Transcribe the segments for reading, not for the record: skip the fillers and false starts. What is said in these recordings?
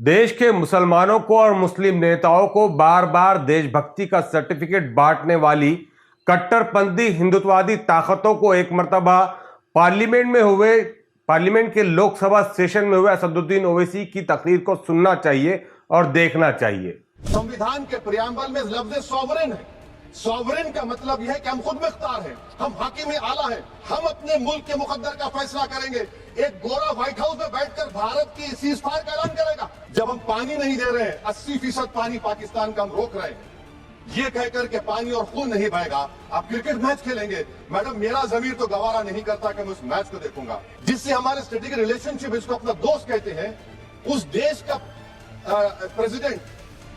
देश के मुसलमानों को और मुस्लिम नेताओं को बार बार देशभक्ति का सर्टिफिकेट बांटने वाली कट्टरपंथी हिंदुत्ववादी ताकतों को एक मर्तबा पार्लियामेंट के लोकसभा सेशन में हुए असदुद्दीन ओवैसी की तकरीर को सुनना चाहिए और देखना चाहिए। संविधान के प्रियम्बल में लफ्ज सॉवरेन है। सॉवरेन का मतलब यह है कि हम खुद मुख्तार हैं, हम हाकिम आला हैं, हम अपने मुल्क के मुकद्दर का फैसला करेंगे। एक गोरा व्हाइट हाउस में बैठकर भारत की सीज फायर का ऐलान करेगा। जब हम पानी नहीं दे रहे हैं, 80% पानी पाकिस्तान का हम रोक रहे हैं, ये कहकर के पानी और खून नहीं बहेगा, आप क्रिकेट मैच खेलेंगे। मैडम, मेरा जमीर तो गवारा नहीं करता कि मैं उस मैच को देखूंगा जिससे हमारे स्ट्रेटेजिक रिलेशनशिप, इसको अपना दोस्त कहते हैं, उस देश का प्रेसिडेंट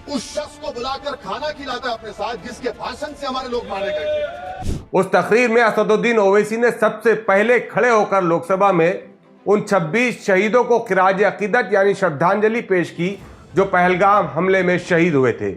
उस शख्स को बुलाकर खाना खिलाता है अपने साथ जिसके भाषण से हमारे लोग मारे गए। उस तकरीर में असदुद्दीन ओवैसी ने सबसे पहले खड़े होकर लोकसभा में उन 26 शहीदों को खिराज अकीदत यानी श्रद्धांजलि पेश की जो पहलगाम हमले में शहीद हुए थे।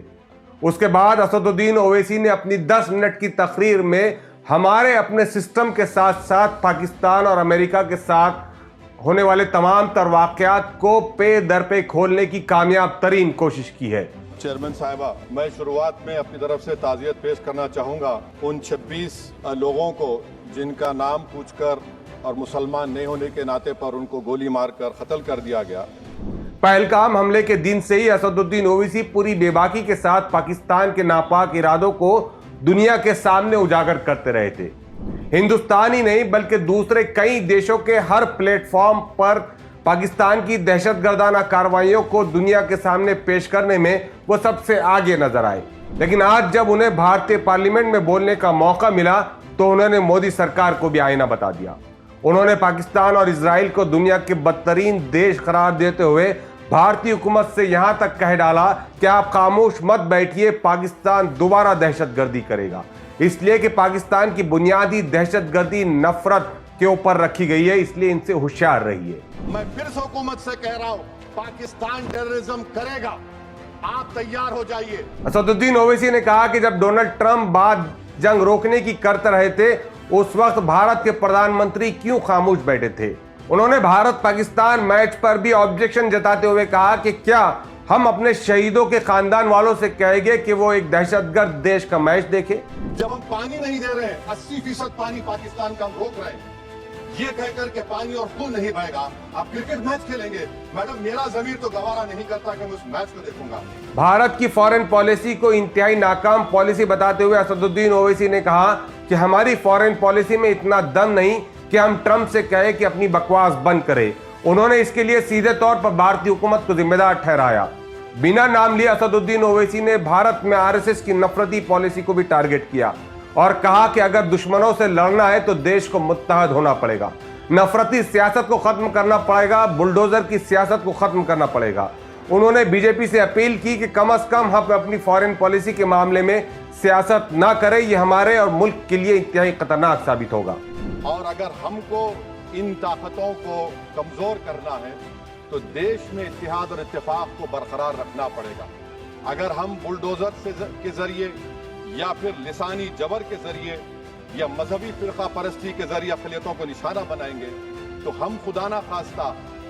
उसके बाद असदुद्दीन ओवैसी ने अपनी 10 मिनट की तकरीर में हमारे अपने सिस्टम के साथ साथ पाकिस्तान और अमेरिका के साथ होने वाले तमाम तर वाक़यात को पे दर पे खोलने की कामयाब तरीन कोशिश की है। चेयरमैन साहिबा, मैं शुरुआत में अपनी तरफ से ताज़ियत पेश करना चाहूँगा उन 26 लोगों को जिनका नाम पूछकर और मुसलमान नहीं होने के नाते पर उनको गोली मारकर कत्ल कर दिया गया। पहलगाम हमले के दिन से ही असदुद्दीन ओवैसी पूरी बेबाकी के साथ पाकिस्तान के नापाक इरादों को दुनिया के सामने उजागर करते रहे थे। हिंदुस्तान ही नहीं बल्कि दूसरे कई देशों के हर प्लेटफॉर्म पर पाकिस्तान की दहशतगर्दाना कार्रवाइयों को दुनिया के सामने पेश करने में वो सबसे आगे नजर आए। लेकिन आज जब उन्हें भारतीय पार्लियामेंट में बोलने का मौका मिला तो उन्होंने मोदी सरकार को भी आईना बता दिया। उन्होंने पाकिस्तान और इजराइल को दुनिया के बदतरीन देश करार देते हुए भारतीय हुकूमत से यहां तक कह डाला कि आप खामोश मत बैठिए, पाकिस्तान दोबारा दहशतगर्दी करेगा, इसलिए कि पाकिस्तान की बुनियादी दहशतगर्दी नफरत के ऊपर रखी गई है, इसलिए इनसे होशियार रहिए। मैं फिर से हुकूमत से कह रहा हूं, पाकिस्तान टेररिज्म करेगा, आप तैयार हो जाइए। असदुद्दीन ओवैसी ने कहा कि जब डोनाल्ड ट्रंप बाद जंग रोकने की करते रहे थे उस वक्त भारत के प्रधानमंत्री क्यों खामोश बैठे थे। उन्होंने भारत पाकिस्तान मैच पर भी ऑब्जेक्शन जताते हुए कहा कि क्या हम अपने शहीदों के खानदान वालों से कहेंगे कि वो एक दहशतगर्द देश का मैच देखे। जब हम पानी नहीं दे रहे हैं, 80% पानी पाकिस्तान का हम रोक रहे हैं, ये कहकर के पानी और खून नहीं बहेगा, आप क्रिकेट मैच खेलेंगे। मैडम, मेरा जमीर तो गवारा नहीं करता कि मैं उस मैच को देखूंगा। भारत की फॉरेन पॉलिसी को इंतहाई नाकाम पॉलिसी बताते हुए असदुद्दीन ओवैसी ने कहा कि हमारी फॉरेन पॉलिसी में इतना दम नहीं कि हम ट्रंप से कहें कि अपनी बकवास बंद करे। उन्होंने इसके लिए सीधे तौर पर भारतीय हुकूमत को जिम्मेदार ठहराया। बिना नाम लिए असदुद्दीन ओवैसी ने भारत में आरएसएस की नफरती पॉलिसी को भी टारगेट किया और कहा कि अगर दुश्मनों से लड़ना है तो देश को मुत्तहद होना पड़ेगा, नफरती सियासत को खत्म करना पड़ेगा, बुलडोजर की सियासत को खत्म करना पड़ेगा। उन्होंने बीजेपी से अपील की कि कम से कम हम अपनी फॉरेन पॉलिसी के मामले में सियासत ना करें, ये हमारे और मुल्क के लिए इंतहाई खतरनाक साबित होगा। और अगर हमको इन ताकतों को कमजोर करना है तो देश में इत्तेहाद और इत्तेफाक को बरकरार रखना पड़ेगा। अगर हम बुलडोजर के जरिए या फिर लिसानी जबर के जरिए या मजहबी फिरका परस्ती के जरिए अक़लियतों को निशाना बनाएंगे तो हम खुदा ना खास्ता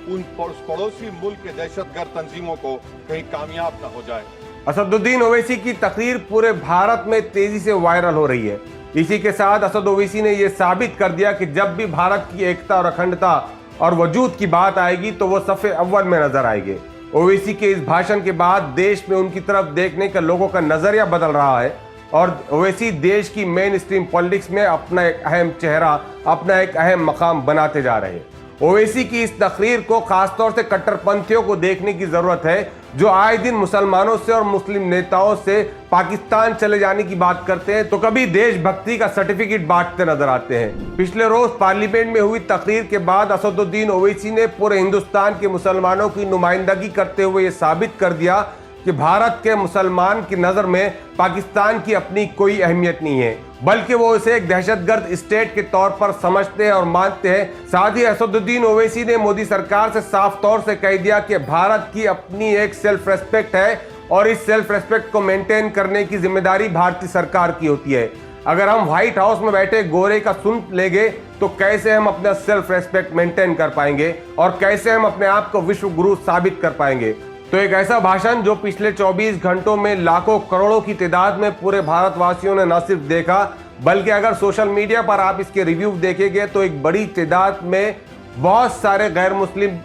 उन पड़ोसी मुल्क के दहशतगर्द तंजीमों को कहीं कामयाब ना हो जाए। असदुद्दीन ओवैसी की तकरीर पूरे भारत में तेजी से वायरल हो रही है। इसी के साथ असद ओवैसी ने यह साबित कर दिया कि जब भी भारत की एकता और अखंडता और वजूद की बात आएगी तो वो सफ़े अव्वल में नजर आएंगे। ओवैसी के इस भाषण के बाद देश में उनकी तरफ देखने का लोगों का नजरिया बदल रहा है और ओवैसी देश की मेन स्ट्रीम पॉलिटिक्स में अपना एक अहम चेहरा, अपना एक अहम मकाम बनाते जा रहे हैं। ओवैसी की इस तकरीर को खासतौर से कट्टरपंथियों को देखने की जरूरत है जो आए दिन मुसलमानों से और मुस्लिम नेताओं से पाकिस्तान चले जाने की बात करते हैं तो कभी देशभक्ति का सर्टिफिकेट बांटते नजर आते हैं। पिछले रोज पार्लियामेंट में हुई तकरीर के बाद असदुद्दीन ओवैसी ने पूरे हिंदुस्तान के मुसलमानों की नुमाइंदगी करते हुए ये साबित कर दिया कि भारत के मुसलमान की नजर में पाकिस्तान की अपनी कोई अहमियत नहीं है, बल्कि वो इसे एक दहशतगर्द स्टेट के तौर पर समझते हैं और मानते हैं। साथ ही असदुद्दीन ओवैसी ने मोदी सरकार से साफ तौर से कह दिया कि भारत की अपनी एक सेल्फ रेस्पेक्ट है और इस सेल्फ रेस्पेक्ट को मेंटेन करने की जिम्मेदारी भारतीय सरकार की होती है। अगर हम व्हाइट हाउस में बैठे गोरे का सुन लेंगे तो कैसे हम अपना सेल्फ रेस्पेक्ट मेंटेन कर पाएंगे और कैसे हम अपने आप को विश्व गुरु साबित कर पाएंगे। तो एक ऐसा भाषण जो पिछले 24 घंटों में लाखों करोड़ों की तादाद में पूरे भारतवासियों ने न सिर्फ देखा, बल्कि अगर सोशल मीडिया पर आप इसके रिव्यू देखेंगे तो एक बड़ी तादाद में बहुत सारे गैर मुस्लिम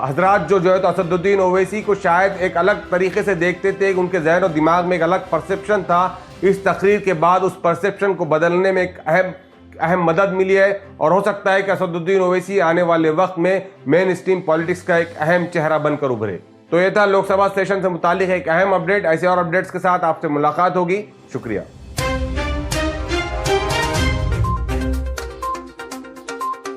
हजरात जो है तो असदुद्दीन ओवैसी को शायद एक अलग तरीके से देखते थे। उनके जहन और दिमाग में एक अलग परसेप्शन था। इस तकरीर के बाद उस परसेप्शन को बदलने में एक अहम मदद मिली है और हो सकता है कि असदुद्दीन ओवैसी आने वाले वक्त में मेन स्ट्रीम पॉलिटिक्स का एक अहम चेहरा बनकर उभरे। तो यह था लोकसभा सेशन से मुतालिक एक अहम अपडेट। ऐसे और अपडेट्स के साथ आपसे मुलाकात होगी। शुक्रिया।